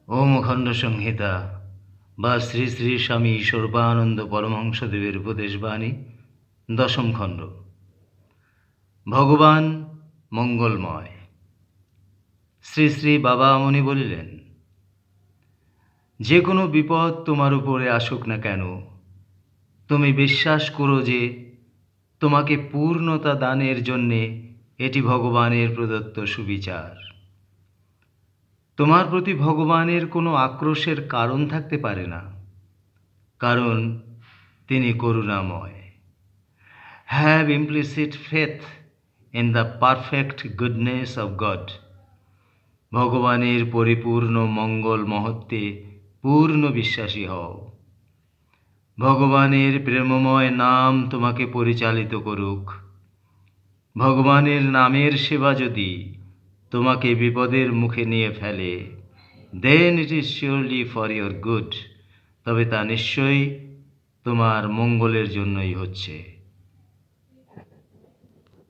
ওম খণ্ড সংহিতা বা শ্রী শ্রী স্বামী স্বরূপানন্দ পরমহংসদেবের উপদেশবাণী, দশম খণ্ড। ভগবান মঙ্গলময়। শ্রী শ্রী বাবা মনি বলিলেন, যে কোনো বিপদ তোমার উপরে আসুক না কেন, তুমি বিশ্বাস করো যে তোমাকে পূর্ণতা দানের জন্যে এটি ভগবানের প্রদত্ত সুবিচার। তোমার প্রতি ভগবানের কোনো আক্রোশের কারণ থাকতে পারে না, কারণ তিনি করুণাময়। Have implicit faith in the perfect goodness of God. ভগবানের পরিপূর্ণ মঙ্গল মহত্বে পূর্ণ বিশ্বাসী হও। ভগবানের প্রেমময় নাম তোমাকে পরিচালিত করুক। ভগবানের নামের সেবা যদি তোমাকে বিপদের মুখে নিয়ে ফেলে, then it is surely for your good. তবে তা নিশ্চয়ই তোমার মঙ্গলের জন্যই হচ্ছে।